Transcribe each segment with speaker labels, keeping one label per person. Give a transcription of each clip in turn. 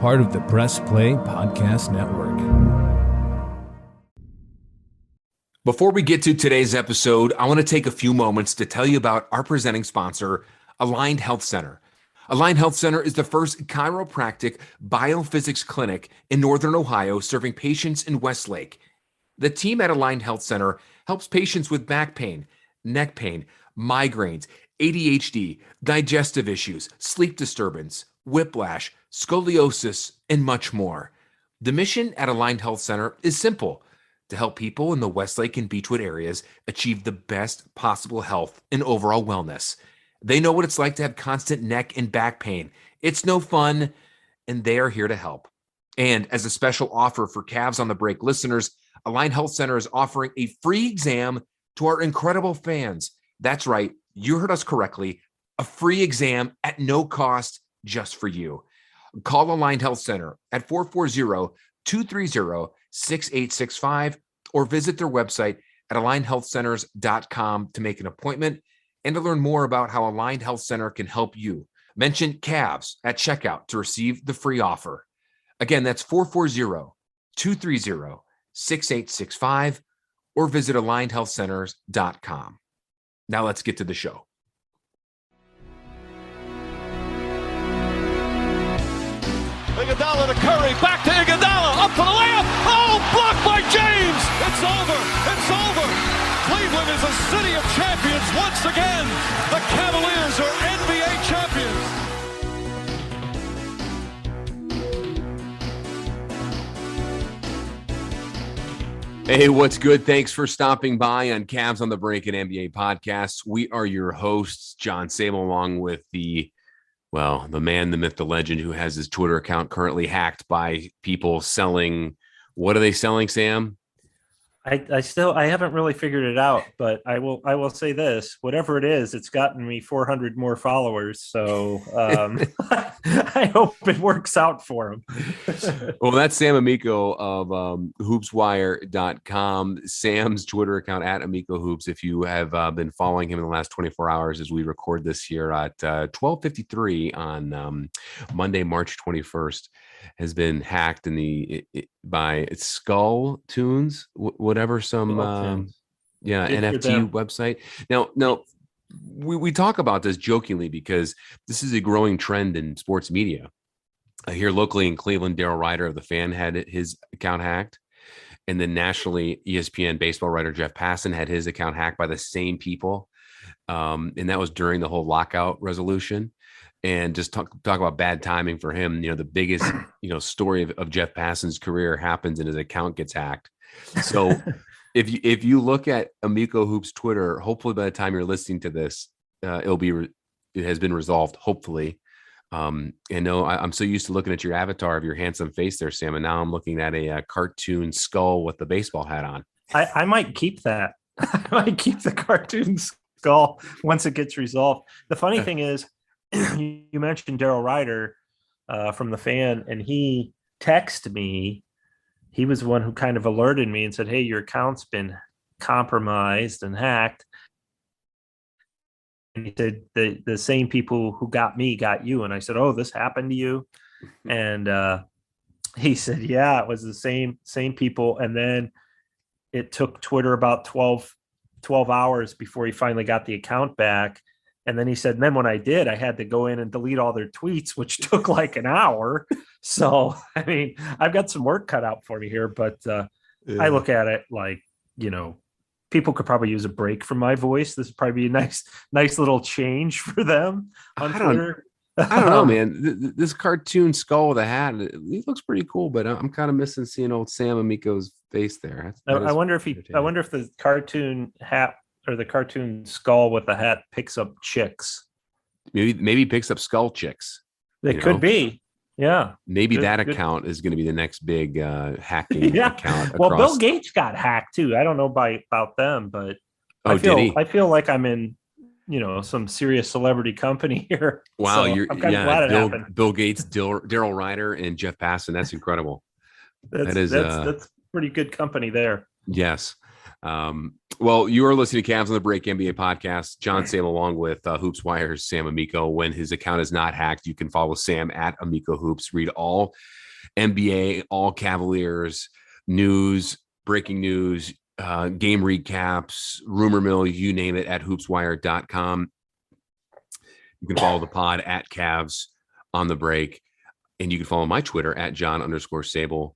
Speaker 1: part of the Press Play Podcast Network.
Speaker 2: Before we get to today's episode, I want to take a few moments to tell you about our presenting sponsor, Aligned Health Center. Aligned Health Center is the first chiropractic biophysics clinic in Northern Ohio serving patients in Westlake. The team at Aligned Health Center helps patients with back pain, neck pain, migraines, ADHD, digestive issues, sleep disturbance, whiplash, scoliosis, and much more. The mission at Aligned Health Center is simple: to help people in the Westlake and Beechwood areas achieve the best possible health and overall wellness. They know what it's like to have constant neck and back pain. It's no fun, and they are here to help. And as a special offer for Cavs on the Break listeners, Aligned Health Center is offering a free exam to our incredible fans. That's right, you heard us correctly, a free exam at no cost just for you. Call Aligned Health Center at 440-230-6865 or visit their website at alignedhealthcenters.com to make an appointment and to learn more about how Aligned Health Center can help you. Mention Cavs at checkout to receive the free offer. Again, that's 440-230-6865 or visit alignedhealthcenters.com. Now let's get to the show.
Speaker 3: Iguodala to Curry, back to Iguodala, up for the layup. Oh, blocked by James. It's over. It's over. Cleveland is a city of champions once again. The Cavaliers are NBA champions.
Speaker 2: Hey, what's good? Thanks for stopping by on Cavs on the Break and NBA podcasts. We are your hosts, John Sabol, along with the man, the myth, the legend, who has his Twitter account currently hacked by people selling. What are they selling, Sam?
Speaker 4: I haven't really figured it out, but I will say this: whatever it is, it's gotten me 400 more followers. So I hope it works out for him.
Speaker 2: Well, that's Sam Amico of hoopswire.com. Sam's Twitter account at Amico Hoops. If you have been following him in the last 24 hours as we record this here at 12:53 on Monday, March 21st, has been hacked by Skull Tunes, whatever, some NFT website. Now we talk about this jokingly because this is a growing trend in sports media. Here locally in Cleveland, Daryl Ryder of The Fan had his account hacked, and then nationally, ESPN baseball writer Jeff Passan had his account hacked by the same people, and that was during the whole lockout resolution. And just talk about bad timing for him. The biggest, story of Jeff Passan's career happens and his account gets hacked. So if you look at Amico Hoops Twitter, hopefully by the time you're listening to this, it has been resolved. Hopefully. I'm so used to looking at your avatar of your handsome face there, Sam, and now I'm looking at a cartoon skull with the baseball hat on.
Speaker 4: I might keep that. I might keep the cartoon skull once it gets resolved. The funny thing is, you mentioned Daryl Ryder from The Fan, and he texted me. He was the one who kind of alerted me and said, "Hey, your account's been compromised and hacked." And he said, the same people who got me got you. And I said, "Oh, this happened to you?" And he said, "Yeah, it was the same people." And then it took Twitter about 12 hours before he finally got the account back. And then he said, and then when I did, I had to go in and delete all their tweets, which took like an hour. So, I mean, I've got some work cut out for me here, but I look at it like, people could probably use a break from my voice. This would probably be a nice little change for them on Twitter.
Speaker 2: I don't know, man. This cartoon skull with a hat, it looks pretty cool, but I'm kind of missing seeing old Sam Amico's face there.
Speaker 4: I wonder if the cartoon hat or the cartoon skull with the hat picks up chicks.
Speaker 2: Maybe picks up skull chicks.
Speaker 4: It could be. Yeah.
Speaker 2: Maybe that account is going to be the next big hacking account.
Speaker 4: Well, Bill Gates got hacked too. I don't know about them, but I feel like I'm in, some serious celebrity company here.
Speaker 2: Wow.
Speaker 4: So I'm kind of glad it happened.
Speaker 2: Bill Gates, Daryl Ryder, and Jeff Passan. That's incredible.
Speaker 4: That's pretty good company there.
Speaker 2: Yes. Well, you are listening to Cavs on the Break NBA podcast. John Sam along with Hoops Wire's Sam Amico. When his account is not hacked, you can follow Sam at Amico Hoops. Read all NBA, all Cavaliers news, breaking news, game recaps, rumor mill, you name it, at hoopswire.com. You can follow the pod at Cavs on the Break. And you can follow my Twitter at John_Sabol.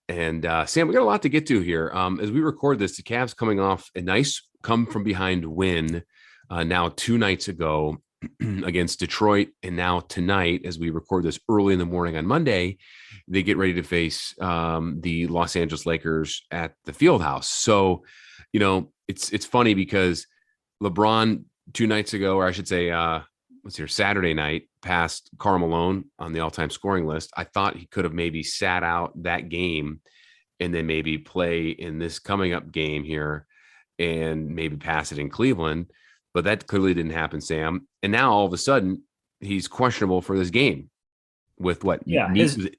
Speaker 2: And Sam, we got a lot to get to here. As we record this, the Cavs coming off a nice come from behind win now 2 nights ago against Detroit. And now tonight, as we record this early in the morning on Monday, they get ready to face the Los Angeles Lakers at the Fieldhouse. So, you know, it's funny because LeBron 2 nights ago, or I should say, Saturday night, passed Karl Malone on the all-time scoring list. I thought he could have maybe sat out that game and then maybe play in this coming up game here and maybe pass it in Cleveland, but that clearly didn't happen, Sam. And now all of a sudden he's questionable for this game with what?
Speaker 4: Yeah,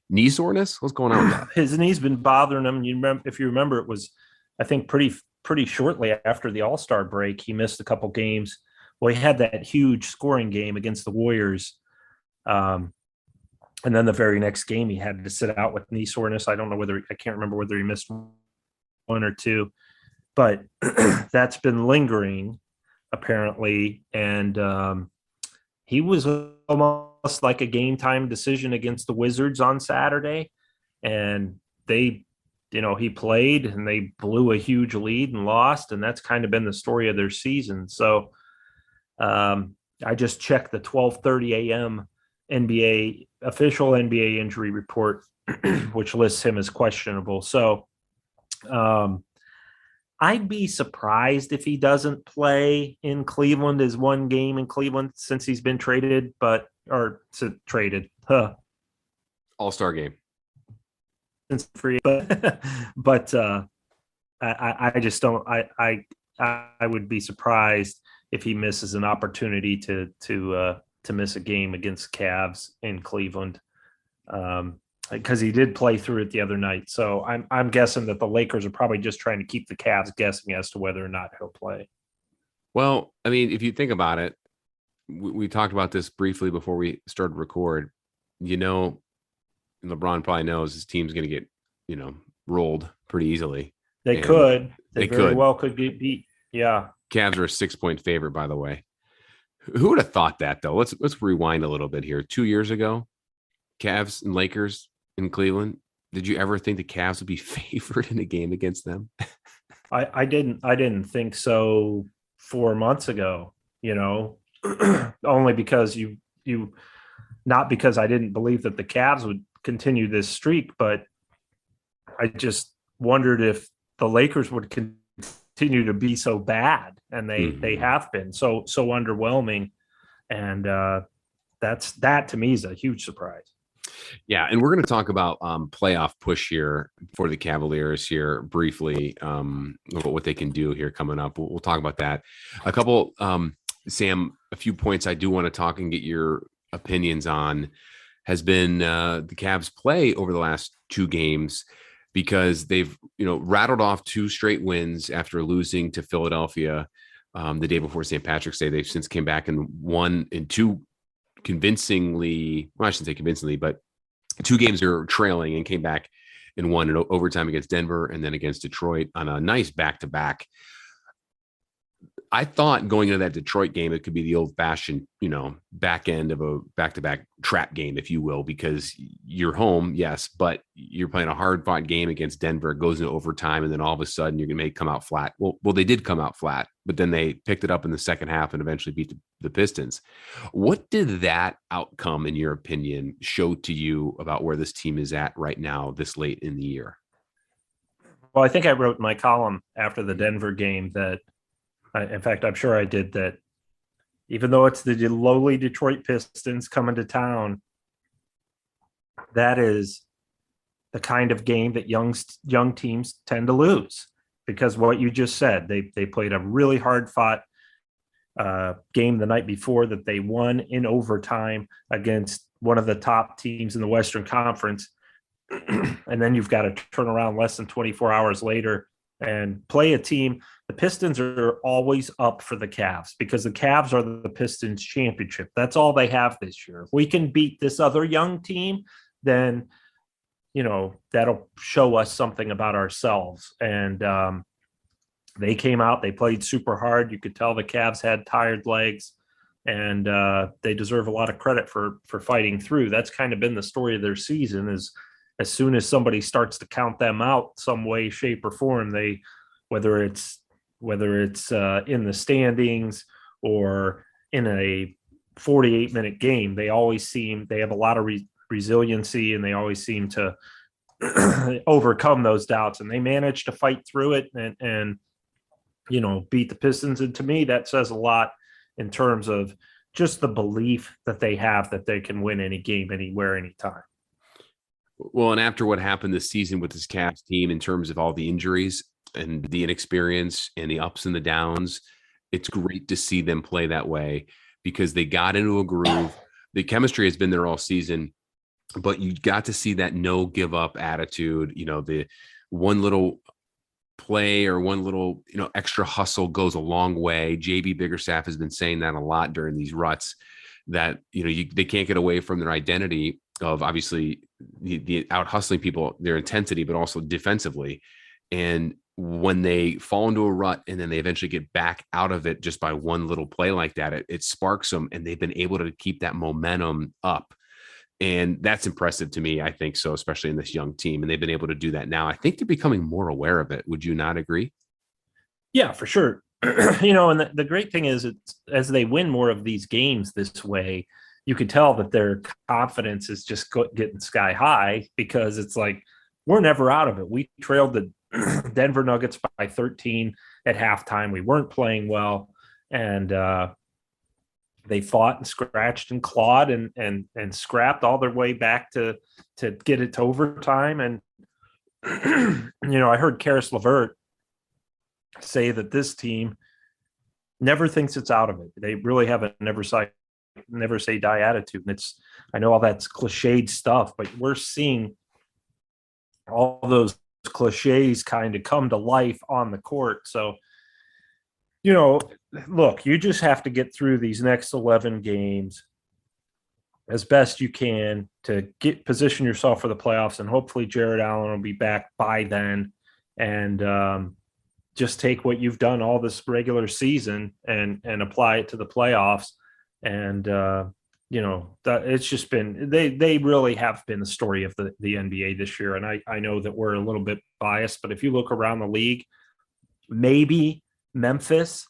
Speaker 2: knee soreness. What's going on with that?
Speaker 4: His knee's been bothering him. If you remember, it was, I think, pretty shortly after the All-Star break, he missed a couple games. Well, he had that huge scoring game against the Warriors. And then the very next game, he had to sit out with knee soreness. I can't remember whether he missed 1 or 2, but that's been lingering apparently. And he was almost like a game time decision against the Wizards on Saturday. And he played and they blew a huge lead and lost. And that's kind of been the story of their season. So, I just checked the 12:30 a.m. official NBA injury report, which lists him as questionable. So I'd be surprised if he doesn't play in Cleveland as one game in Cleveland since he's been traded,
Speaker 2: All-Star game.
Speaker 4: Since free, but I just don't. I would be surprised if he misses an opportunity to miss a game against Cavs in Cleveland, because he did play through it the other night. So I'm guessing that the Lakers are probably just trying to keep the Cavs guessing as to whether or not he'll play.
Speaker 2: Well, I mean, if you think about it, we talked about this briefly before we started record. LeBron probably knows his team's going to get, rolled pretty easily.
Speaker 4: They very well could get beat. Yeah.
Speaker 2: Cavs are a 6-point favorite, by the way. Who would have thought that, though? Let's rewind a little bit here. 2 years ago, Cavs and Lakers in Cleveland. Did you ever think the Cavs would be favored in a game against them?
Speaker 4: I didn't think so 4 months ago, only because not because I didn't believe that the Cavs would continue this streak, but I just wondered if the Lakers would continue to be so bad, and they have been so underwhelming, and that to me is a huge surprise.
Speaker 2: Yeah, and we're going to talk about playoff push here for the Cavaliers here briefly, what they can do here coming up. We'll talk about that. A couple, Sam, a few points I do want to talk and get your opinions on has been the Cavs play over the last 2 games, because they've rattled off 2 straight wins after losing to Philadelphia the day before St. Patrick's Day. They've since came back and won in 2 convincingly, well, I shouldn't say convincingly, but 2 games they're trailing and came back and won in overtime against Denver and then against Detroit on a nice back-to-back. I thought going into that Detroit game, it could be the old-fashioned, back end of a back-to-back trap game, if you will, because you're home, yes, but you're playing a hard-fought game against Denver. It goes into overtime, and then all of a sudden you're going to come out flat. Well, they did come out flat, but then they picked it up in the second half and eventually beat the Pistons. What did that outcome, in your opinion, show to you about where this team is at right now, this late in the year?
Speaker 4: Well, I think I wrote in my column after the Denver game that, in fact, I'm sure I did, that even though it's the lowly Detroit Pistons coming to town, that is the kind of game that young teams tend to lose, because what you just said, they played a really hard-fought game the night before that they won in overtime against one of the top teams in the Western Conference, and then you've got to turn around less than 24 hours later and play a team. The Pistons are always up for the Cavs because the Cavs are the Pistons championship. That's all they have this year. If we can beat this other young team, then, that'll show us something about ourselves. And they came out, they played super hard. You could tell the Cavs had tired legs, and they deserve a lot of credit for fighting through. That's kind of been the story of their season, is as soon as somebody starts to count them out some way, shape, or form, whether it's in the standings or in a 48-minute game, they have a lot of resiliency, and they always seem to overcome those doubts, and they managed to fight through it and beat the Pistons. And to me, that says a lot in terms of just the belief that they have that they can win any game, anywhere, anytime.
Speaker 2: Well, and after what happened this season with this Cavs team in terms of all the injuries and the inexperience and the ups and the downs, it's great to see them play that way because they got into a groove. The chemistry has been there all season, but you got to see that no give up attitude. The one little play or one little, extra hustle goes a long way. JB Biggerstaff has been saying that a lot during these ruts, that, they can't get away from their identity of obviously the out hustling people, their intensity, but also defensively. And when they fall into a rut and then they eventually get back out of it just by one little play like that, it sparks them, and they've been able to keep that momentum up. And that's impressive to me, I think so, especially in this young team. And they've been able to do that now. I think they're becoming more aware of it. Would you not agree?
Speaker 4: Yeah, for sure. And the great thing is, as they win more of these games this way, you can tell that their confidence is just getting sky high, because it's like, we're never out of it. We trailed the Denver Nuggets by 13 at halftime. We weren't playing well, and they fought and scratched and clawed and scrapped all their way back to get it to overtime. And I heard Karis LeVert say that this team never thinks it's out of it. They really have a never say die attitude. And I know all that's cliched stuff, but we're seeing all those cliches kind of come to life on the court. So, look, you just have to get through these next 11 games as best you can to position yourself for the playoffs. And hopefully Jared Allen will be back by then, and just take what you've done all this regular season and apply it to the playoffs. And, that it's just been, they really have been the story of the NBA this year. And I know that we're a little bit biased, but if you look around the league, maybe Memphis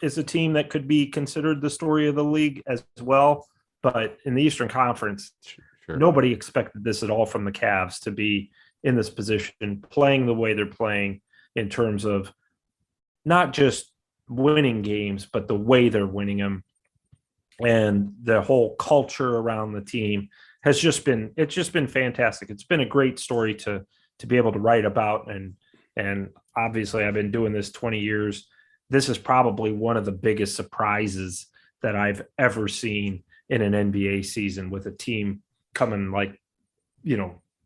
Speaker 4: is a team that could be considered the story of the league as well. But in the Eastern Conference, sure, nobody expected this at all from the Cavs to be in this position, playing the way they're playing, in terms of not just winning games, but the way they're winning them. And the whole culture around the team has just been fantastic. It's been a great story to be able to write about. And obviously I've been doing this 20 years. This is probably one of the biggest surprises that I've ever seen in an NBA season, with a team coming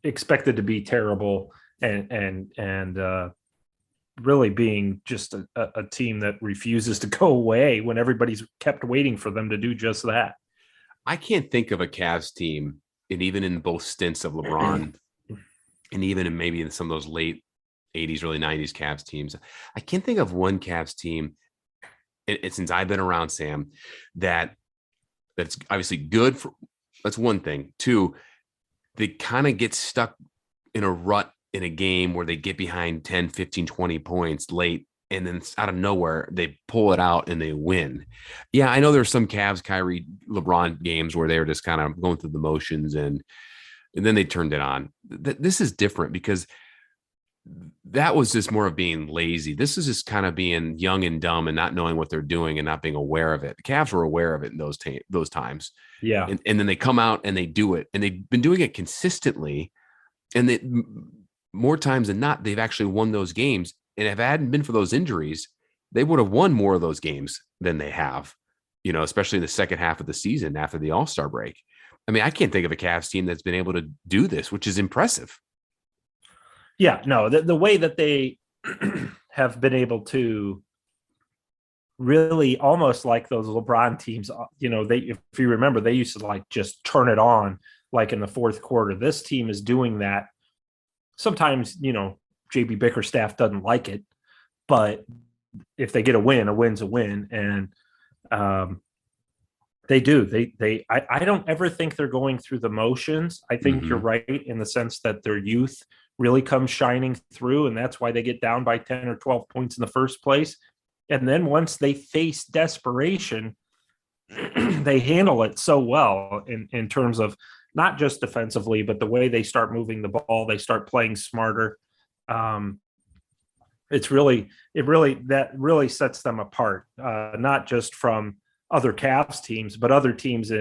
Speaker 4: expected to be terrible and really being just a team that refuses to go away when everybody's kept waiting for them to do just that.
Speaker 2: I can't think of a Cavs team, and even in both stints of LeBron and even in maybe in some of those late 80s, early 90s Cavs teams, I can't think of one Cavs team, since I've been around, Sam, that's obviously good for, that's one thing. Two, they kind of get stuck in a rut in a game where they get behind 10, 15, 20 points late, and then out of nowhere, they pull it out and they win. Yeah, I know there's some Cavs, Kyrie, LeBron games where they were just kind of going through the motions, and then they turned it on. This is different, because that was just more of being lazy. This is just kind of being young and dumb and not knowing what they're doing and not being aware of it. The Cavs were aware of it in those times.
Speaker 4: Yeah.
Speaker 2: And then they come out and they do it, and they've been doing it consistently. And more times than not, they've actually won those games. And if it hadn't been for those injuries, they would have won more of those games than they have, especially in the second half of the season after the All-Star break. I mean, I can't think of a Cavs team that's been able to do this, which is impressive.
Speaker 4: Yeah, no, the way that they have been able to really almost like those LeBron teams, if you remember, they used to like just turn it on like in the fourth quarter. This team is doing that. Sometimes, JB Bickerstaff doesn't like it, but if they get a win's a win. And they do. I don't ever think they're going through the motions. I think you're right in the sense that their youth really comes shining through, and that's why they get down by 10 or 12 points in the first place. And then once they face desperation, they handle it so well in terms of not just defensively, but the way they start moving the ball, they start playing smarter. That really sets them apart, not just from other Cavs teams, but other teams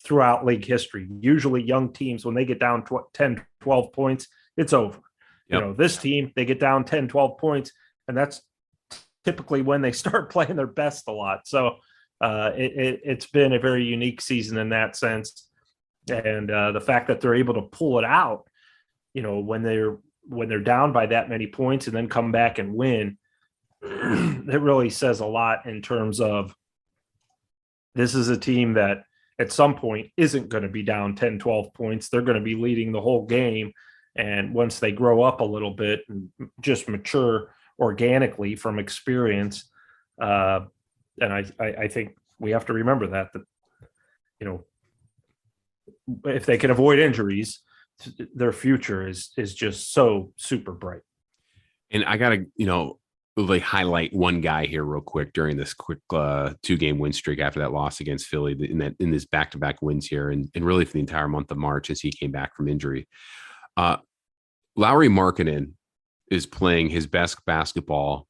Speaker 4: throughout league history. Usually young teams, when they get down 10, 12 points, it's over. Yep. This team, they get down 10, 12 points, and that's typically when they start playing their best a lot. So it's been a very unique season in that sense. And the fact that they're able to pull it out, when they're down by that many points and then come back and win, it really says a lot in terms of this is a team that at some point isn't going to be down 10, 12 points. They're going to be leading the whole game. And once they grow up a little bit and just mature organically from experience, and I think we have to remember that if they can avoid injuries, their future is just so super bright.
Speaker 2: And I gotta highlight one guy here real quick during this quick 2-game win streak after that loss against Philly in this back-to-back wins here, and really for the entire month of March as he came back from injury. Lauri Markkanen is playing his best basketball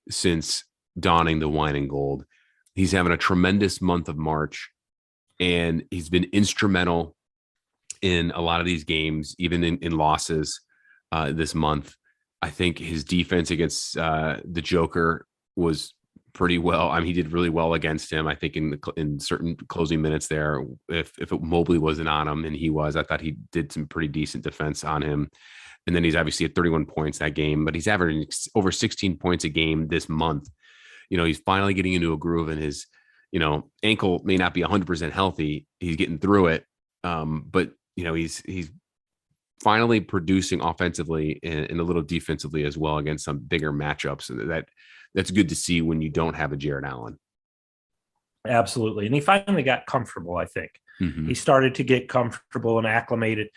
Speaker 2: since donning the wine and gold. He's having a tremendous month of March, and he's been instrumental in a lot of these games, even in losses this month. I think his defense against the Joker was pretty well. I mean, he did really well against him. I think in certain closing minutes there, if Mobley wasn't on him, and he was, I thought he did some pretty decent defense on him. And then he's obviously at 31 points that game, but he's averaging over 16 points a game this month. He's finally getting into a groove, and his, ankle may not be 100% healthy. He's getting through it. But he's finally producing offensively and a little defensively as well against some bigger matchups. And that's good to see when you don't have a Jared Allen.
Speaker 4: Absolutely. And he finally got comfortable, I think. He started to get comfortable and acclimated,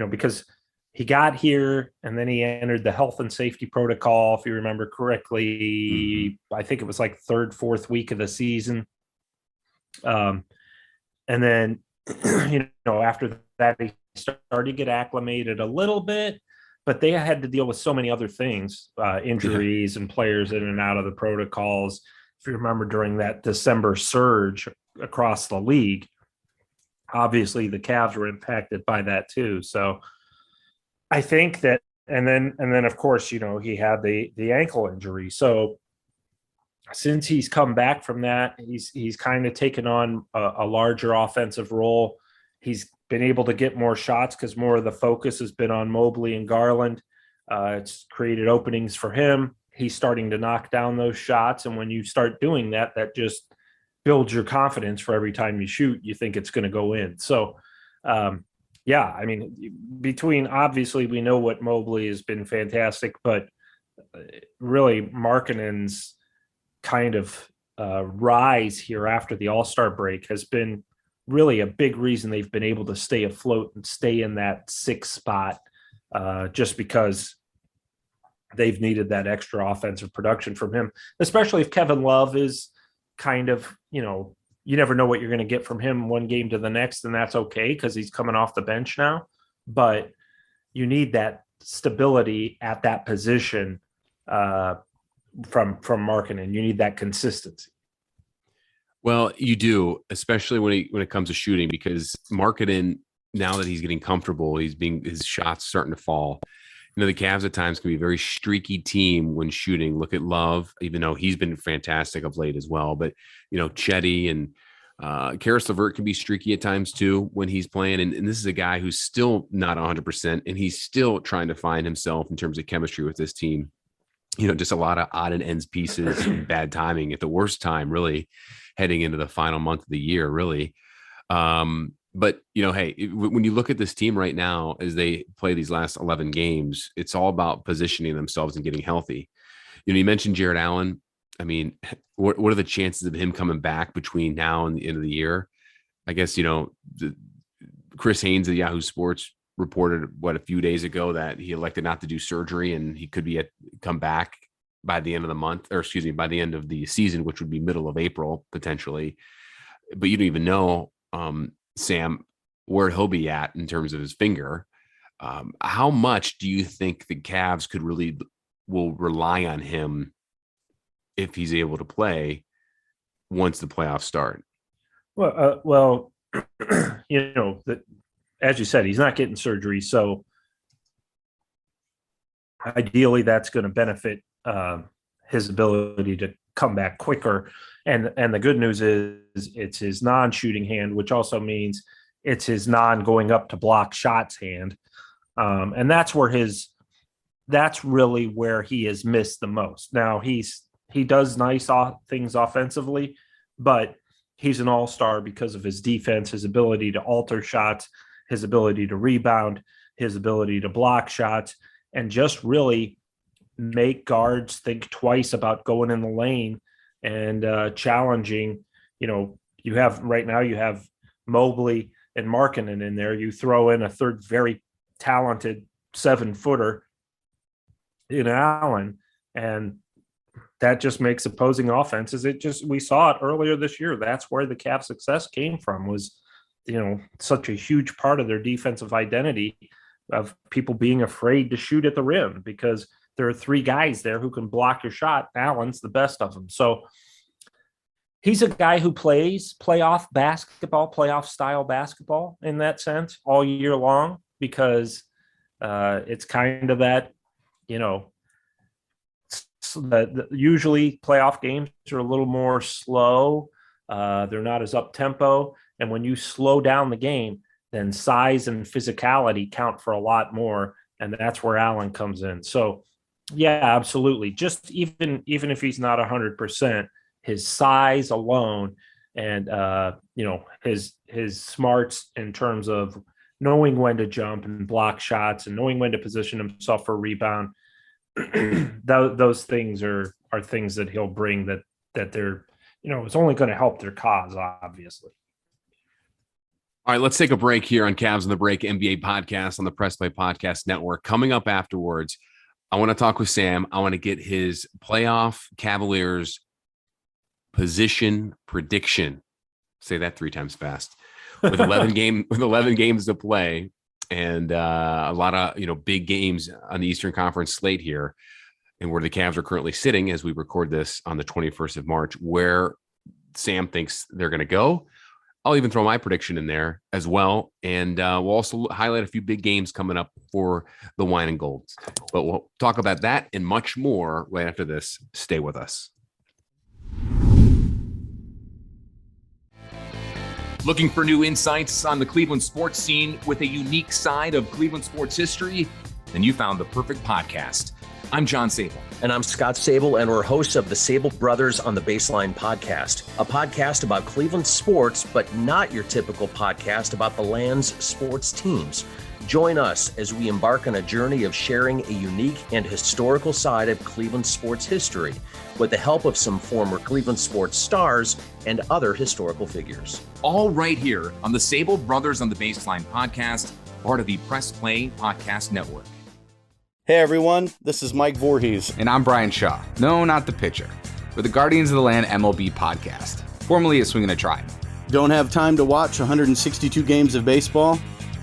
Speaker 4: because he got here and then he entered the health and safety protocol, if you remember correctly. I think it was like third, fourth week of the season. And then, after that, he started to get acclimated a little bit, but they had to deal with so many other things, injuries and players in and out of the protocols. If you remember during that December surge across the league, obviously the Cavs were impacted by that too. So I think that, and then of course, he had the ankle injury. So since he's come back from that, he's kind of taken on a larger offensive role. He's been able to get more shots because more of the focus has been on Mobley and Garland. It's created openings for him. He's starting to knock down those shots. And when you start doing that, that just builds your confidence for every time you shoot, you think it's going to go in. So, between, obviously we know what Mobley has been fantastic, but really Markkanen's kind of rise here after the All-Star break has been really a big reason they've been able to stay afloat and stay in that 6th spot, just because they've needed that extra offensive production from him, especially if Kevin Love is kind of, you never know what you're going to get from him one game to the next, and that's okay because he's coming off the bench now. But you need that stability at that position from Markkanen. You need that consistency.
Speaker 2: Well, you do, especially when it comes to shooting, because Markkanen, now that he's getting comfortable, his shots starting to fall. The Cavs at times can be a very streaky team when shooting. Look at Love, even though he's been fantastic of late as well. But, Chetty and Karis LeVert can be streaky at times too when he's playing. And this is a guy who's still not 100%, and he's still trying to find himself in terms of chemistry with this team. just a lot of odd and ends pieces and bad timing at the worst time, really heading into the final month of the year, really. But, hey, when you look at this team right now, as they play these last 11 games, it's all about positioning themselves and getting healthy. You mentioned Jared Allen. I mean, what are the chances of him coming back between now and the end of the year? I guess, Chris Haynes of Yahoo Sports reported a few days ago that he elected not to do surgery and he could come back by the end of the month, or excuse me, by the end of the season, which would be middle of April potentially. But you don't even know, Sam, where he'll be at in terms of his finger. How much do you think the Cavs will rely on him if he's able to play once the playoffs start?
Speaker 4: Well, as you said, he's not getting surgery, so ideally that's going to benefit his ability to come back quicker. And the good news is it's his non-shooting hand, which also means it's his non-going up to block shots hand. And that's really where he has missed the most. Now he does nice things offensively, but he's an all-star because of his defense, his ability to alter shots, his ability to rebound, his ability to block shots, and just really make guards think twice about going in the lane and challenging. You have Mobley and Markanen in there. You throw in a third very talented 7-footer in Allen, and that just makes opposing offenses. We saw it earlier this year. That's where the Cavs' success came from, was, such a huge part of their defensive identity of people being afraid to shoot at the rim because there are 3 guys there who can block your shot. Allen's the best of them. So he's a guy who plays playoff style basketball in that sense all year long, because it's kind of that, usually playoff games are a little more slow. They're not as up tempo. And when you slow down the game, then size and physicality count for a lot more. And that's where Allen comes in. So yeah, absolutely. Just even if he's not 100%, his size alone and, his smarts in terms of knowing when to jump and block shots and knowing when to position himself for a rebound, those things are things that he'll bring that they're, it's only going to help their cause, obviously.
Speaker 2: All right, let's take a break here on Cavs on the Break NBA podcast on the Press Play Podcast Network. Coming up afterwards, I want to talk with Sam. I want to get his playoff Cavaliers position prediction. Say that 3 times fast. With 11 games to play and a lot of big games on the Eastern Conference slate here, and where the Cavs are currently sitting as we record this on the 21st of March, where Sam thinks they're going to go. I'll even throw my prediction in there as well. And we'll also highlight a few big games coming up for the Wine and Golds. But we'll talk about that and much more right after this. Stay with us.
Speaker 5: Looking for new insights on the Cleveland sports scene with a unique side of Cleveland sports history? Then you found the perfect podcast. I'm John Sabol.
Speaker 6: And I'm Scott Sabol, and we're hosts of the Sabol Brothers on the Baseline podcast, a podcast about Cleveland sports, but not your typical podcast about the land's sports teams. Join us as we embark on a journey of sharing a unique and historical side of Cleveland sports history with the help of some former Cleveland sports stars and other historical figures.
Speaker 5: All right here on the Sabol Brothers on the Baseline podcast, part of the Press Play Podcast Network.
Speaker 7: Hey everyone, this is Mike Voorhees.
Speaker 8: And I'm Brian Shaw. No, not the pitcher. We're the Guardians of the Land MLB podcast, formerly a Swing and a Tribe.
Speaker 7: Don't have time to watch 162 games of baseball?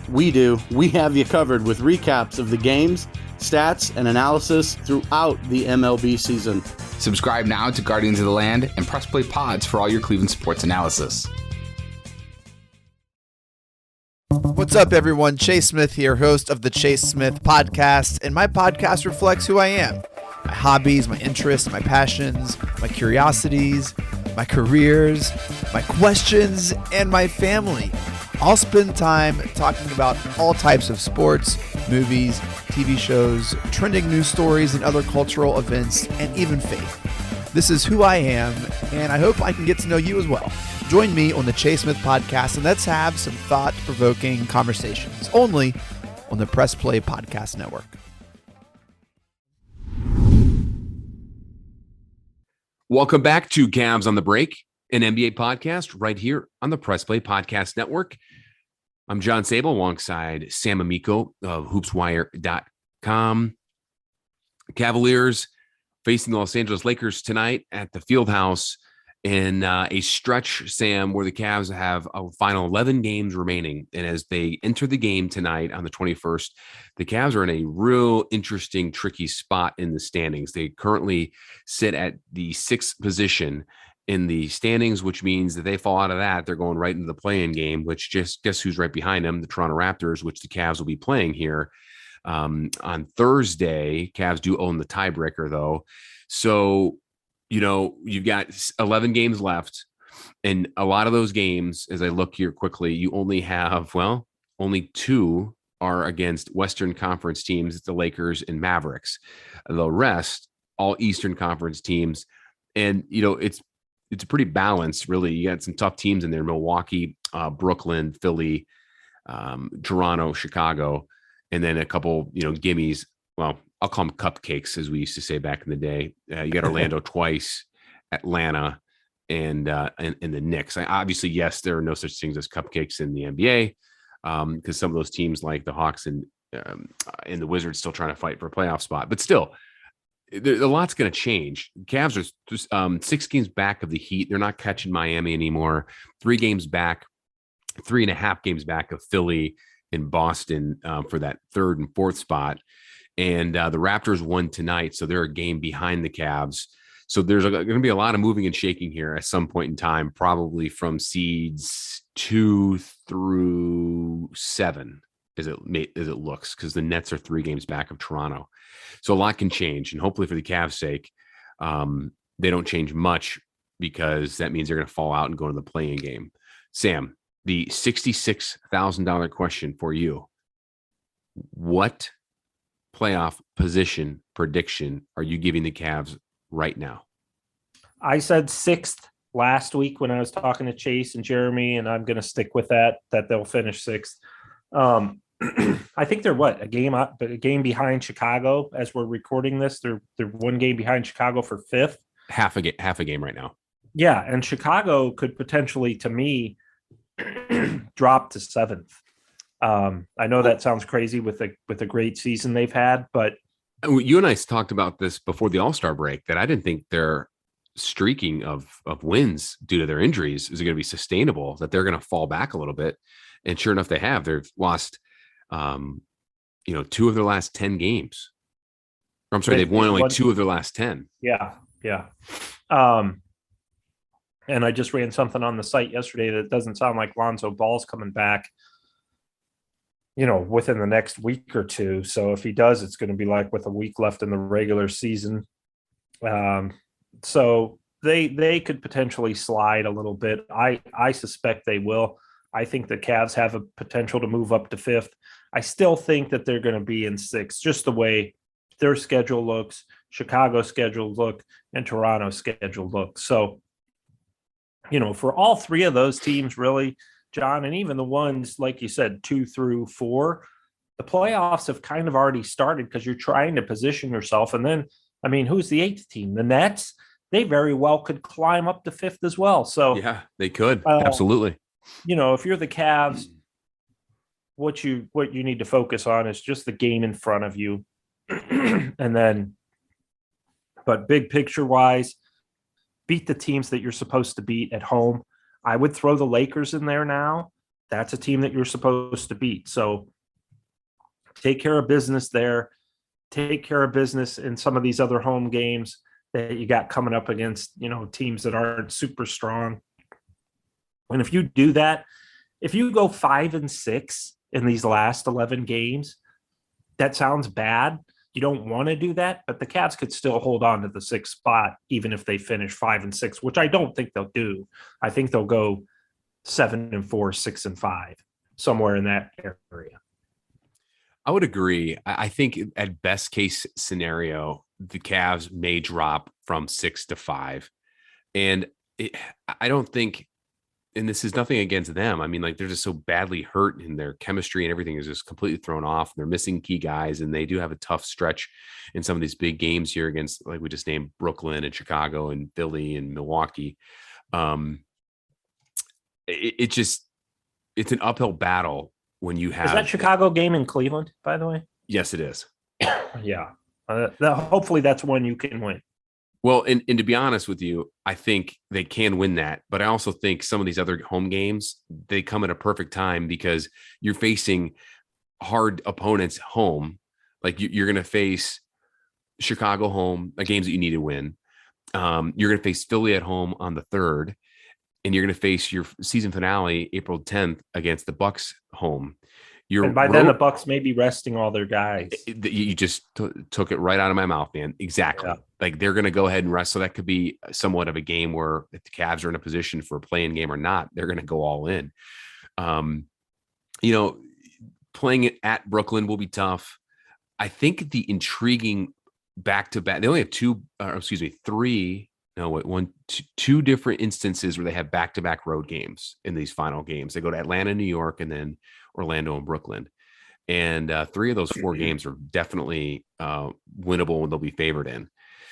Speaker 7: We do. We have you covered with recaps of the games, stats, and analysis throughout the MLB season.
Speaker 8: Subscribe now to Guardians of the Land and Press Play Pods for all your Cleveland sports analysis.
Speaker 9: What's up, everyone? Chase Smith here, host of the Chase Smith Podcast, and my podcast reflects who I am. My hobbies, my interests, my passions, my curiosities, my careers, my questions, and my family. I'll spend time talking about all types of sports, movies, TV shows, trending news stories, and other cultural events, and even faith. This is who I am, and I hope I can get to know you as well. Join me on the Chase Smith Podcast, and let's have some thought-provoking conversations, only on the Press Play Podcast Network.
Speaker 2: Welcome back to Cavs on the Break, an NBA podcast right here on the Press Play Podcast Network. I'm John Sabol alongside Sam Amico of hoopswire.com. Cavaliers facing the Los Angeles Lakers tonight at the Fieldhouse in a stretch, Sam, where the Cavs have a final 11 games remaining. And as they enter the game tonight on the 21st, the Cavs are in a real interesting, tricky spot in the standings. They currently sit at the 6th position in the standings, which means that they fall out of that, they're going right into the play-in game, which just guess who's right behind them? The Toronto Raptors, which the Cavs will be playing here on Thursday. Cavs do own the tiebreaker, though. So, you know, you've got 11 games left, and a lot of those games, as I look here quickly, you only have, well, only 2 are against Western Conference teams, the Lakers and Mavericks. The rest, all Eastern Conference teams. And, you know, it's pretty balanced, really. You got some tough teams in there: Milwaukee, Brooklyn, Philly, Toronto, Chicago, and then a couple, you know, gimmies. Well, I'll call them cupcakes, as we used to say back in the day. You got Orlando twice, Atlanta, and the Knicks. Obviously, yes, there are no such things as cupcakes in the NBA, because some of those teams, like the Hawks and the Wizards, still trying to fight for a playoff spot. But still, a lot's going to change. Cavs are just 6 games back of the Heat. They're not catching Miami anymore. 3 games back, 3.5 games back of Philly and Boston for that 3rd and 4th spot. And the Raptors won tonight, so they're a game behind the Cavs. So there's going to be a lot of moving and shaking here at some point in time, probably from seeds 2 through 7, as it looks, because the Nets are 3 games back of Toronto. So a lot can change, and hopefully for the Cavs' sake, they don't change much, because that means they're going to fall out and go to the play-in game. Sam, the $66,000 question for you: what playoff position prediction are you giving the Cavs right now?
Speaker 4: I said 6th last week when I was talking to Chase and Jeremy, and I'm going to stick with that they'll finish 6th. I think they're a game behind Chicago as we're recording this. They're 1 game behind Chicago for 5th.
Speaker 2: Half a game right now.
Speaker 4: Yeah, and Chicago could potentially, to me, drop to 7th. I know that sounds crazy with a great season they've had, but
Speaker 2: you and I talked about this before the All-Star break, that I didn't think their streaking of wins due to their injuries is going to be sustainable, that they're going to fall back a little bit. And sure enough, they have. They've lost 2 of their last 10 games. I'm sorry, they've won only 2 of their last 10.
Speaker 4: Yeah. And I just ran something on the site yesterday that doesn't sound like Lonzo Ball's coming back, within the next week or 2. So if he does, it's going to be like with a week left in the regular season. So they could potentially slide a little bit. I suspect they will. I think the Cavs have a potential to move up to 5th. I still think that they're going to be in 6th, just the way their schedule looks, Chicago's schedule look, and Toronto's schedule looks. So, for all 3 of those teams, really, John, and even the ones, like you said, 2 through 4, the playoffs have kind of already started, because you're trying to position yourself. And then, who's the 8th team? The Nets, they very well could climb up to 5th as well. So
Speaker 2: yeah, they could. Absolutely.
Speaker 4: If you're the Cavs, what you need to focus on is just the game in front of you. And then, but big picture wise, beat the teams that you're supposed to beat at home. I would throw the Lakers in there now. That's a team that you're supposed to beat. So take care of business there. Take care of business in some of these other home games that you got coming up against, teams that aren't super strong. And if you do that, if you go 5-6 in these last 11 games, that sounds bad. You don't want to do that, but the Cavs could still hold on to the 6th spot, even if they finish 5-6, which I don't think they'll do. I think they'll go 7-4, 6-5, somewhere in that area.
Speaker 2: I would agree. I think at best case scenario, the Cavs may drop from 6-5. And I don't think, and this is nothing against them. I mean, like, they're just so badly hurt and their chemistry and everything is just completely thrown off. They're missing key guys, and they do have a tough stretch in some of these big games here against, like we just named, Brooklyn and Chicago and Philly and Milwaukee. It's an uphill battle when you have.
Speaker 4: Is that Chicago game in Cleveland, by the way?
Speaker 2: Yes, it is.
Speaker 4: Yeah. Hopefully that's one you can win.
Speaker 2: Well, and to be honest with you, I think they can win that. But I also think some of these other home games, they come at a perfect time because you're facing hard opponents home. Like you're going to face Chicago home, games that you need to win. You're going to face Philly at home on the 3rd. And you're going to face your season finale April 10th against the Bucks home.
Speaker 4: And by then the Bucks may be resting all their guys.
Speaker 2: You just took it right out of my mouth, man. Exactly. Yeah. Like, they're going to go ahead and rest. So that could be somewhat of a game where if the Cavs are in a position for a play-in game or not, they're going to go all in. Playing it at Brooklyn will be tough. I think the intriguing back-to-back, they only have two different instances where they have back-to-back road games in these final games. They go to Atlanta, New York, and then Orlando and Brooklyn. And 3 of those 4 games are definitely winnable when they'll be favored in.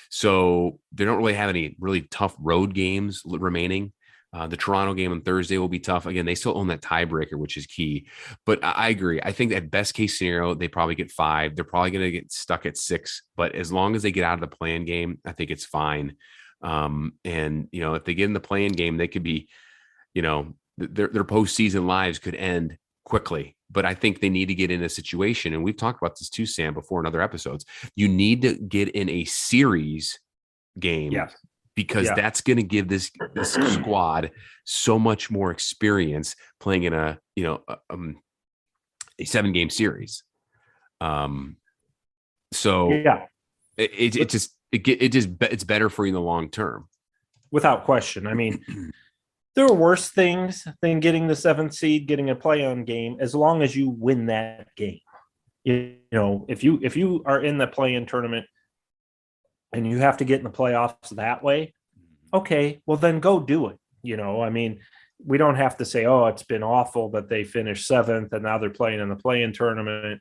Speaker 2: So they don't really have any really tough road games remaining. The Toronto game on Thursday will be tough. Again, they still own that tiebreaker, which is key. But I agree. I think that best case scenario, they probably get 5. They're probably going to get stuck at 6. But as long as they get out of the play-in game, I think it's fine. If they get in the play-in game, they could be, their postseason lives could end quickly. But I think they need to get in a situation, and we've talked about this too, Sam, before in other episodes. You need to get in a series game, because that's going to give this squad so much more experience playing in a 7-game series. It's better for you in the long term,
Speaker 4: without question. I mean, there are worse things than getting the 7th seed, getting a play-on game, as long as you win that game. If you are in the play-in tournament and you have to get in the playoffs that way, okay, well then go do it. I mean, we don't have to say, oh, it's been awful that they finished 7th and now they're playing in the play-in tournament.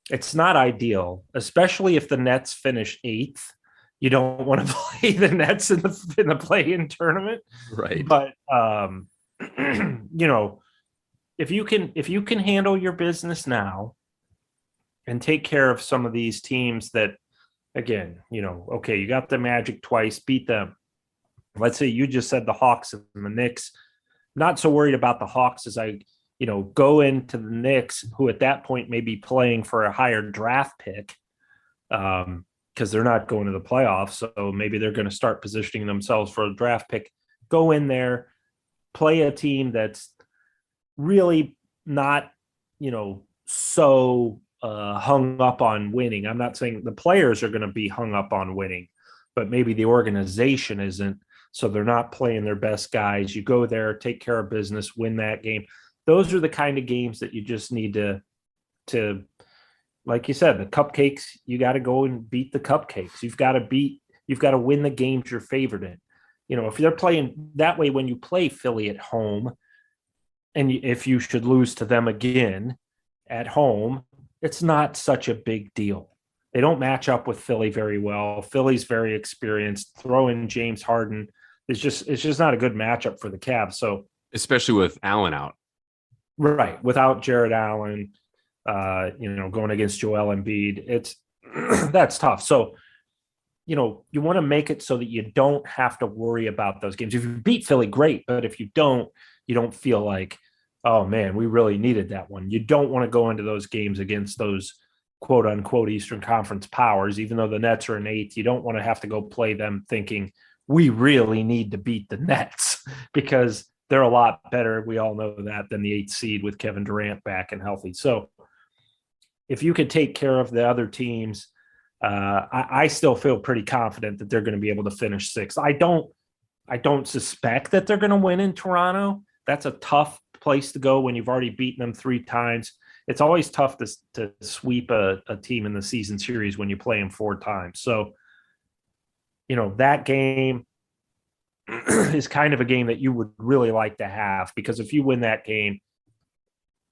Speaker 4: It's not ideal, especially if the Nets finish 8th. You don't want to play the Nets in the play-in tournament,
Speaker 2: right?
Speaker 4: But if you can handle your business now and take care of some of these teams that, again, okay, you got the Magic twice, beat them. Let's say you just said the Hawks and the Knicks. Not so worried about the Hawks as I go into the Knicks, who at that point may be playing for a higher draft pick. Because they're not going to the playoffs. So maybe they're going to start positioning themselves for a draft pick. Go in there, play a team that's really not, so hung up on winning. I'm not saying the players are going to be hung up on winning, but maybe the organization isn't. So they're not playing their best guys. You go there, take care of business, win that game. Those are the kind of games that you just need to like you said, the cupcakes, you got to go and beat the cupcakes. You've got to win the games you're favored in. If they're playing that way, when you play Philly at home, and if you should lose to them again at home, it's not such a big deal. They don't match up with Philly very well. Philly's very experienced. Throw in James Harden. It's just not a good matchup for the Cavs. So
Speaker 2: especially with Allen out.
Speaker 4: Right. Without Jared Allen, going against Joel Embiid, that's tough. So, you want to make it so that you don't have to worry about those games. If you beat Philly, great. But if you don't feel like, oh man, we really needed that one. You don't want to go into those games against those quote unquote Eastern Conference powers, even though the Nets are in 8th. You don't want to have to go play them thinking we really need to beat the Nets because they're a lot better. We all know that, than the 8th seed with Kevin Durant back and healthy. So if you could take care of the other teams, I still feel pretty confident that they're going to be able to finish 6th. I don't suspect that they're going to win in Toronto. That's a tough place to go when you've already beaten them 3 times. It's always tough to sweep a team in the season series when you play them 4 times. So, that game is kind of a game that you would really like to have, because if you win that game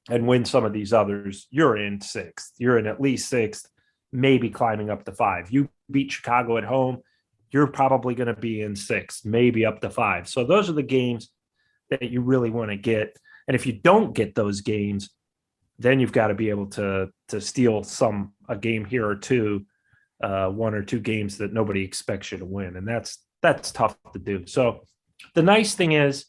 Speaker 4: and win some of these others, you're in 6th. You're in at least 6th, maybe climbing up to 5. You beat Chicago at home, you're probably going to be in 6th, maybe up to 5. So those are the games that you really want to get. And if you don't get those games, then you've got to be able to steal a game here or two, 1 or 2 games that nobody expects you to win. And that's tough to do. So the nice thing is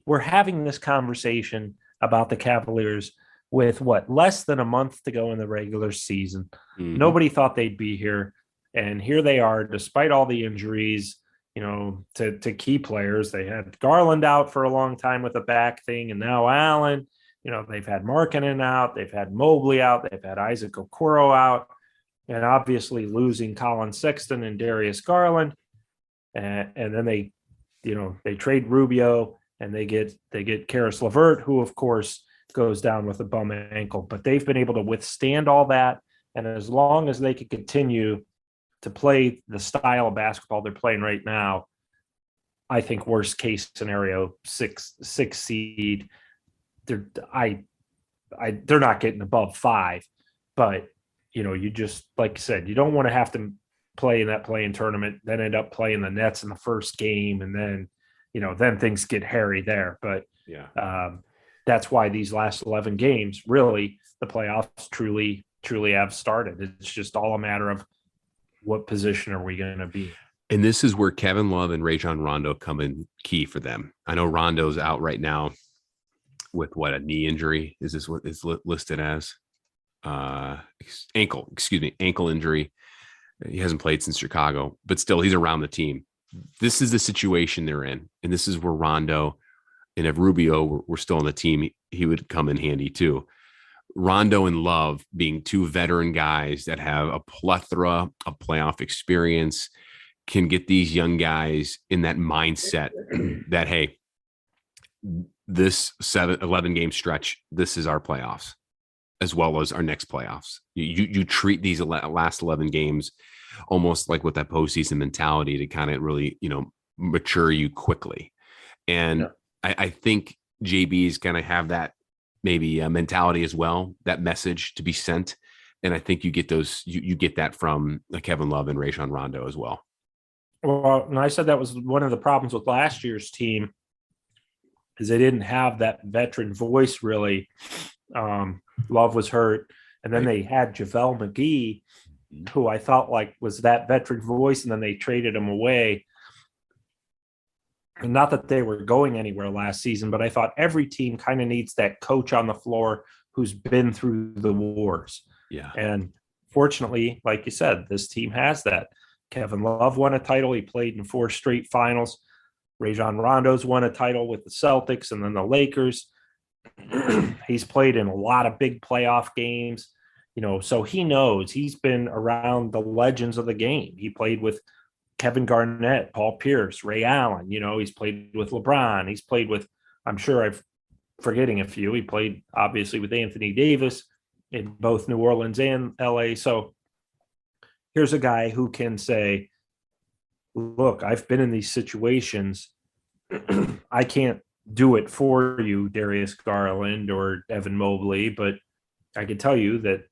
Speaker 4: we're having this conversation about the Cavaliers with less than a month to go in the regular season. Mm-hmm. Nobody thought they'd be here. And here they are, despite all the injuries, to key players. They had Garland out for a long time with a back thing, and now Allen. They've had Markanen out, they've had Mobley out, they've had Isaac Okoro out, and obviously losing Colin Sexton and Darius Garland. And then they trade Rubio, and they get Karis LeVert, who of course goes down with a bum ankle. But they've been able to withstand all that, and as long as they can continue to play the style of basketball they're playing right now, I think worst case scenario, 6 seed. They're not getting above 5, but you just, like you said, you don't want to have to play in that play-in tournament, then end up playing the Nets in the first game, and then then things get hairy there. But that's why these last 11 games, really, the playoffs truly have started. It's just all a matter of what position are we going to be.
Speaker 2: And this is where Kevin Love and Rajon Rondo come in key for them. I know Rondo's out right now with a knee injury. Is this what is listed as? Ankle injury. He hasn't played since Chicago, but still he's around the team. This is the situation they're in. And this is where Rondo, and if Rubio were still on the team, he would come in handy too. Rondo and Love being 2 veteran guys that have a plethora of playoff experience can get these young guys in that mindset that, hey, this 11 game stretch, this is our playoffs as well as our next playoffs. You treat these last 11 games almost like with that postseason mentality to kind of really, mature you quickly. And I think JB is going to have that maybe a mentality as well, that message to be sent. And I think you get you get that from Kevin Love and Rajon Rondo as well.
Speaker 4: Well, and I said that was one of the problems with last year's team, is they didn't have that veteran voice really. Love was hurt. And then they had JaVale McGee, who I thought was that veteran voice, and then they traded him away. And not that they were going anywhere last season, but I thought every team kind of needs that coach on the floor who's been through the wars.
Speaker 2: Yeah.
Speaker 4: And fortunately, like you said, this team has that. Kevin Love won a title. He played in 4 straight finals. Rajon Rondo's won a title with the Celtics and then the Lakers. He's played in a lot of big playoff games, so he knows. He's been around the legends of the game. He played with Kevin Garnett, Paul Pierce, Ray Allen. He's played with LeBron. He's played with, I'm sure I'm forgetting a few. He played obviously with Anthony Davis in both New Orleans and LA. So here's a guy who can say, look, I've been in these situations. I can't do it for you, Darius Garland or Evan Mobley, but I can tell you that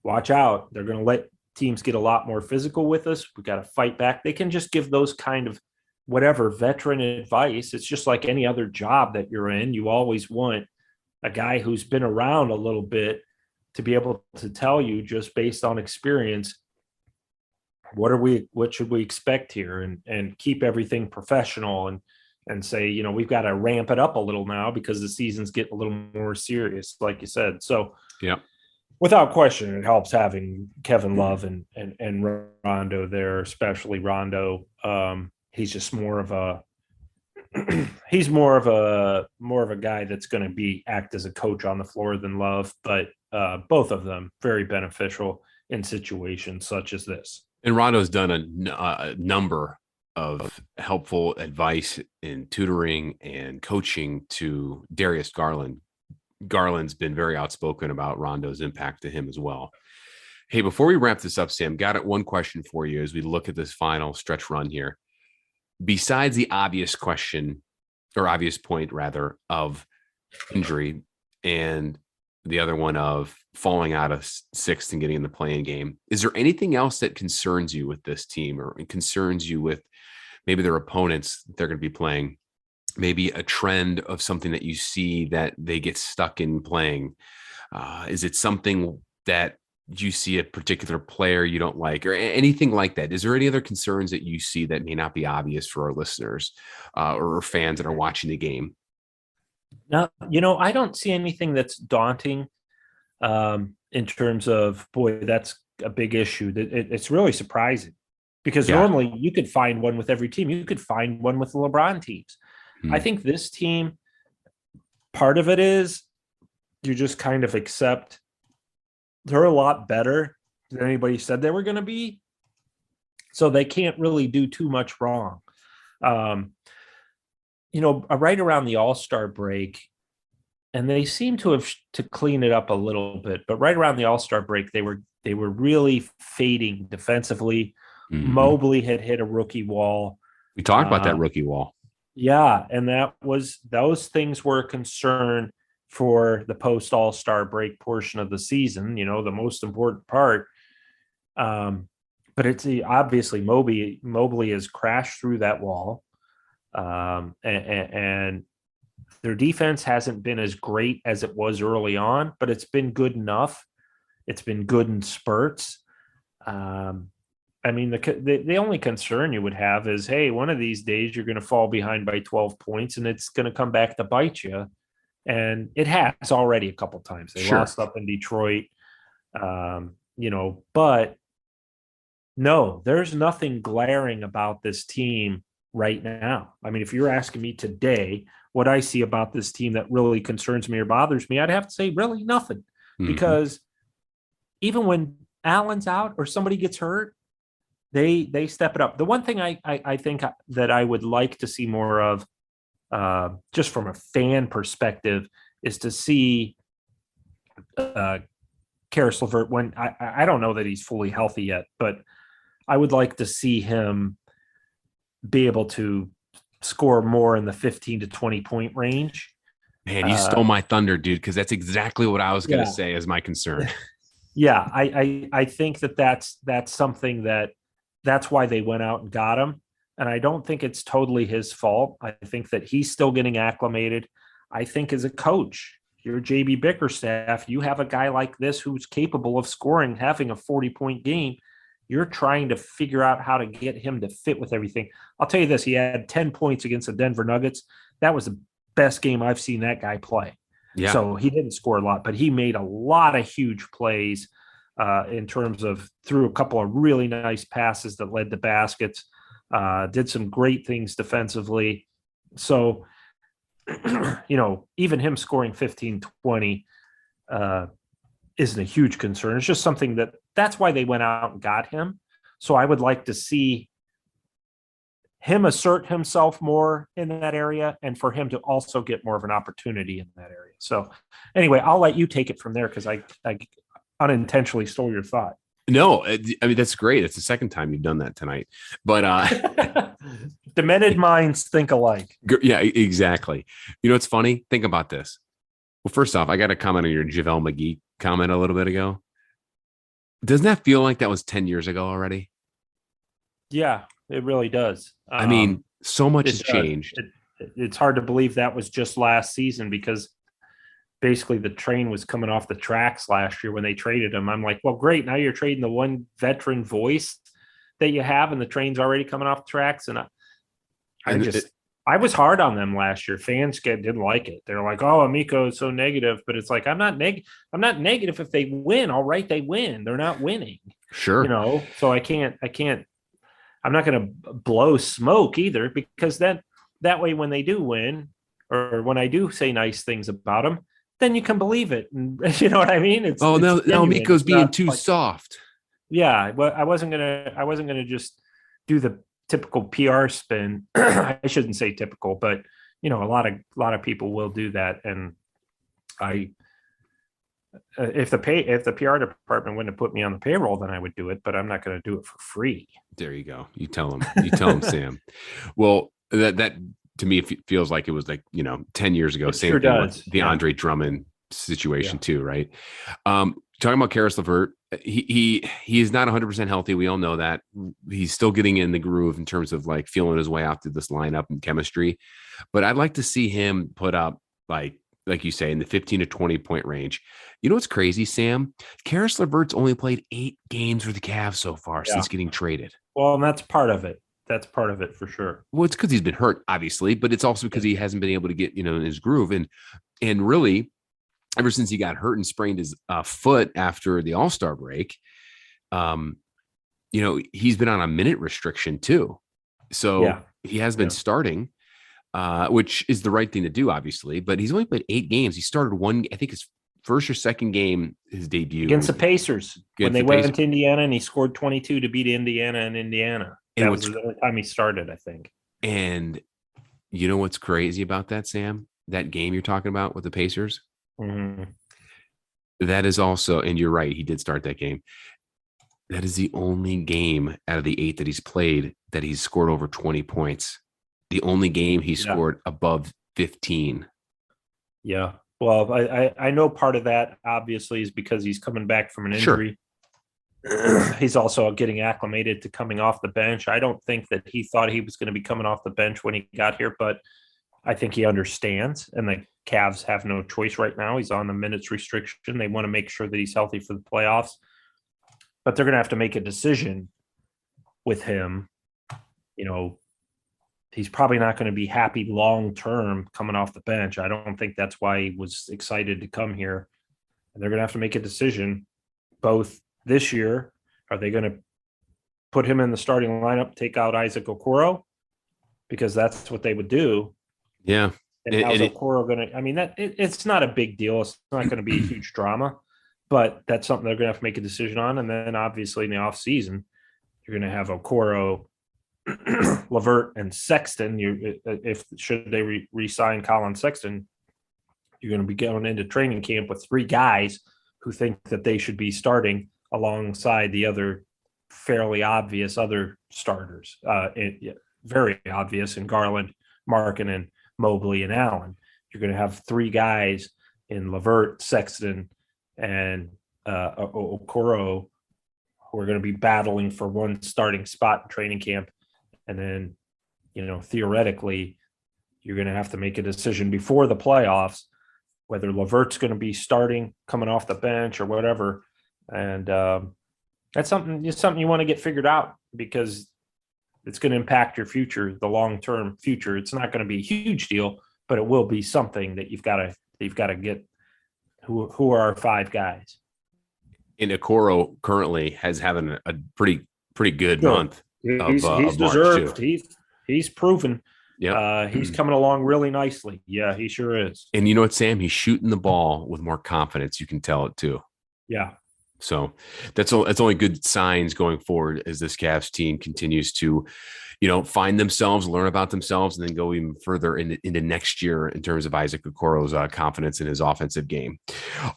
Speaker 4: watch out. They're going to let teams get a lot more physical with us. We got to fight back. They can just give those kind of whatever veteran advice. It's just like any other job that you're in. You always want a guy who's been around a little bit to be able to tell you, just based on experience, what should we expect here, and keep everything professional and say, we've got to ramp it up a little now because the season's getting a little more serious, like you said. So
Speaker 2: yeah.
Speaker 4: Without question, it helps having Kevin Love and Rondo there, especially Rondo. He's just more of a guy that's going to act as a coach on the floor than Love, but both of them very beneficial in situations such as this.
Speaker 2: And Rondo's done a number of helpful advice and tutoring and coaching to Darius Garland. Garland's been very outspoken about Rondo's impact to him as well. Hey, before we wrap this up, Sam, got it. One question for you as we look at this final stretch run here. Besides the obvious question, or obvious point rather, of injury and the other one of falling out of sixth and getting in the playing game, is there anything else that concerns you with this team, or concerns you with maybe their opponents that they're going to be playing? Maybe a trend of something that you see that they get stuck in playing? Is it something that you see a particular player you don't like, or anything like that? Is there any other concerns that you see that may not be obvious for our listeners or fans that are watching the game?
Speaker 4: No, I don't see anything that's daunting in terms of, boy, that's a big issue. It's really surprising because normally you could find one with every team. You could find one with the LeBron teams. I think this team, part of it is you just kind of accept they're a lot better than anybody said they were going to be. So they can't really do too much wrong. Right around the All-Star break, and they seem to have to clean it up a little bit, but right around the All-Star break, they were really fading defensively. Mobley had hit a rookie wall.
Speaker 2: We talked about that rookie wall.
Speaker 4: Yeah, and those things were a concern for the post All-Star break portion of the season, the most important part. But it's obviously Mobley has crashed through that wall. And their defense hasn't been as great as it was early on, but it's been good enough. It's been good in spurts. The only concern you would have is, hey, one of these days you're going to fall behind by 12 points and it's going to come back to bite you. And it has already a couple times. They lost up in Detroit, but no, there's nothing glaring about this team right now. I mean, if you're asking me today what I see about this team that really concerns me or bothers me, I'd have to say really nothing, because even when Allen's out or somebody gets hurt, they step it up. The one thing I think that I would like to see more of, just from a fan perspective, is to see Karis LeVert when I don't know that he's fully healthy yet, but I would like to see him be able to score more in the 15 to 20 point range.
Speaker 2: Man, you stole my thunder, dude, because that's exactly what I was going to say as my concern.
Speaker 4: Yeah, I think that's something that's why they went out and got him. And I don't think it's totally his fault. I think that he's still getting acclimated. I think as a coach, you're JB Bickerstaff, you have a guy like this who's capable of scoring, having a 40-point game. You're trying to figure out how to get him to fit with everything. I'll tell you this, he had 10 points against the Denver Nuggets. That was the best game I've seen that guy play. Yeah. So he didn't score a lot, but he made a lot of huge plays in terms of threw a couple of really nice passes that led to baskets. Did some great things defensively. So, even him scoring 15, 20 isn't a huge concern. It's just something that's why they went out and got him. So I would like to see him assert himself more in that area and for him to also get more of an opportunity in that area. So anyway, I'll let you take it from there because I unintentionally stole your thought.
Speaker 2: No, I mean, that's great. It's the second time you've done that tonight, but
Speaker 4: demented minds think alike.
Speaker 2: Yeah, exactly. It's funny. Think about this. Well, first off, I got to comment on your JaVale McGee comment a little bit ago. Doesn't that feel like that was 10 years ago already?
Speaker 4: Yeah, it really does.
Speaker 2: I mean, so much has changed.
Speaker 4: It's hard to believe that was just last season because basically the train was coming off the tracks last year when they traded him. I'm like, well, great. Now you're trading the one veteran voice that you have and the train's already coming off the tracks. And I was hard on them last year. Fans didn't like it. They're like, oh, Amico is so negative, but it's like, I'm not negative if they win. All right. They win. They're not winning.
Speaker 2: Sure.
Speaker 4: So I'm not going to blow smoke either, because that way, when they do win or when I do say nice things about them, then you can believe it. And you know what I mean?
Speaker 2: Now Miko's being too soft.
Speaker 4: Yeah. Well, I wasn't gonna just do the typical PR spin. I shouldn't say typical, but a lot of people will do that. And if the PR department wouldn't have put me on the payroll, then I would do it, but I'm not going to do it for free.
Speaker 2: There you go. You tell them, Sam. Well, that to me feels like it was like, 10 years ago.
Speaker 4: It
Speaker 2: Same
Speaker 4: sure
Speaker 2: thing
Speaker 4: does.
Speaker 2: with the Andre Drummond situation too, right? Talking about Karis LeVert, he is not 100% healthy. We all know that. He's still getting in the groove in terms of like feeling his way out through this lineup and chemistry. But I'd like to see him put up like you say, in the 15 to 20 point range. You know what's crazy, Sam? Karis LeVert's only played 8 games for the Cavs so far since getting traded.
Speaker 4: Well, and that's part of it. That's part of it for sure.
Speaker 2: Well, it's because he's been hurt, obviously, but it's also because he hasn't been able to get, in his groove. And really, ever since he got hurt and sprained his foot after the All-Star break, he's been on a minute restriction too. So he has been starting, which is the right thing to do, obviously, but he's only played 8 games. He started one, I think his first or second game, his debut
Speaker 4: against the Pacers when they went to Indiana, and he scored 22 to beat Indiana in Indiana. That was the only time he started, I think.
Speaker 2: And you know what's crazy about that, Sam? That game you're talking about with the Pacers?
Speaker 4: Mm-hmm.
Speaker 2: That is also, and you're right, he did start that game. That is the only game out of the 8 that he's played that he's scored over 20 points. The only game he scored above 15.
Speaker 4: Yeah. Well, I know part of that obviously is because he's coming back from an injury. Sure. He's also getting acclimated to coming off the bench. I don't think that he thought he was going to be coming off the bench when he got here, but I think he understands, and the Cavs have no choice right now. He's on the minutes restriction. They want to make sure that he's healthy for the playoffs, but they're going to have to make a decision with him. He's probably not going to be happy long-term coming off the bench. I don't think that's why he was excited to come here. And they're going to have to make a decision both this year. Are they going to put him in the starting lineup, take out Isaac Okoro? Because that's what they would do.
Speaker 2: Yeah.
Speaker 4: And how's Okoro going to – it's not a big deal. It's not going to be a huge drama. But that's something they're going to have to make a decision on. And then obviously in the offseason, you're going to have Okoro – LeVert and Sexton. Should they re-sign Colin Sexton, you're going to be going into training camp with 3 guys who think that they should be starting alongside the other fairly obvious other starters. Very obvious in Garland, Markanen, Mobley, and Allen. You're going to have 3 guys in LeVert, Sexton, and Okoro who are going to be battling for one starting spot in training camp. And then, theoretically, you're going to have to make a decision before the playoffs, whether LeVert's going to be starting, coming off the bench or whatever. And that's something you want to get figured out, because it's going to impact your future, the long-term future. It's not going to be a huge deal, but it will be something that you've got to get. Who are our 5 guys? And
Speaker 2: Okoro currently has having a pretty good month.
Speaker 4: He's deserved. He's proven.
Speaker 2: Yeah,
Speaker 4: he's coming along really nicely. Yeah, he sure is.
Speaker 2: And you know what, Sam? He's shooting the ball with more confidence. You can tell it too.
Speaker 4: Yeah.
Speaker 2: So that's only good signs going forward as this Cavs team continues to, find themselves, learn about themselves, and then go even further into next year in terms of Isaac Okoro's confidence in his offensive game.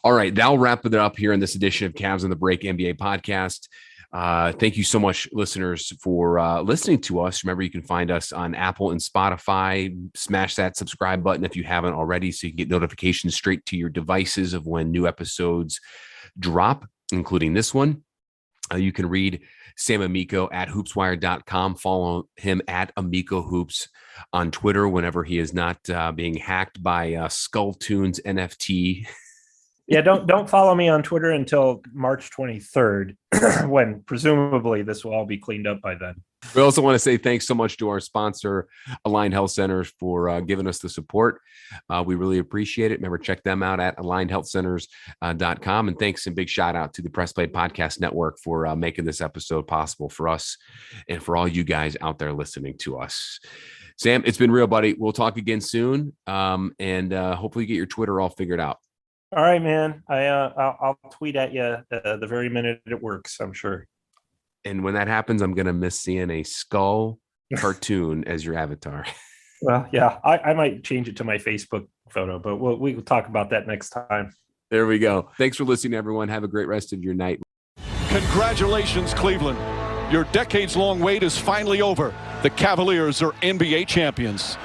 Speaker 2: All right, that'll wrap it up here in this edition of Cavs on the Break NBA podcast. Thank you so much, listeners, for listening to us. Remember, you can find us on Apple and Spotify. Smash that subscribe button if you haven't already, so you can get notifications straight to your devices of when new episodes drop, including this one. You can read Sam Amico at hoopswire.com. Follow him at Amico Hoops on Twitter whenever he is not being hacked by Skulltunes NFT.
Speaker 4: Yeah, don't follow me on Twitter until March 23rd, when presumably this will all be cleaned up by then.
Speaker 2: We also want to say thanks so much to our sponsor, Aligned Health Centers, for giving us the support. We really appreciate it. Remember, check them out at alignedhealthcenters.com. And thanks and big shout out to the Press Play Podcast Network for making this episode possible for us and for all you guys out there listening to us. Sam, it's been real, buddy. We'll talk again soon, and hopefully get your Twitter all figured out.
Speaker 4: All right, man. I'll tweet at you the very minute it works, I'm sure.
Speaker 2: And when that happens, I'm going to miss seeing a skull cartoon as your avatar.
Speaker 4: Well, yeah, I might change it to my Facebook photo, but we'll talk about that next time.
Speaker 2: There we go. Thanks for listening, everyone. Have a great rest of your night.
Speaker 3: Congratulations, Cleveland. Your decades-long wait is finally over. The Cavaliers are NBA champions.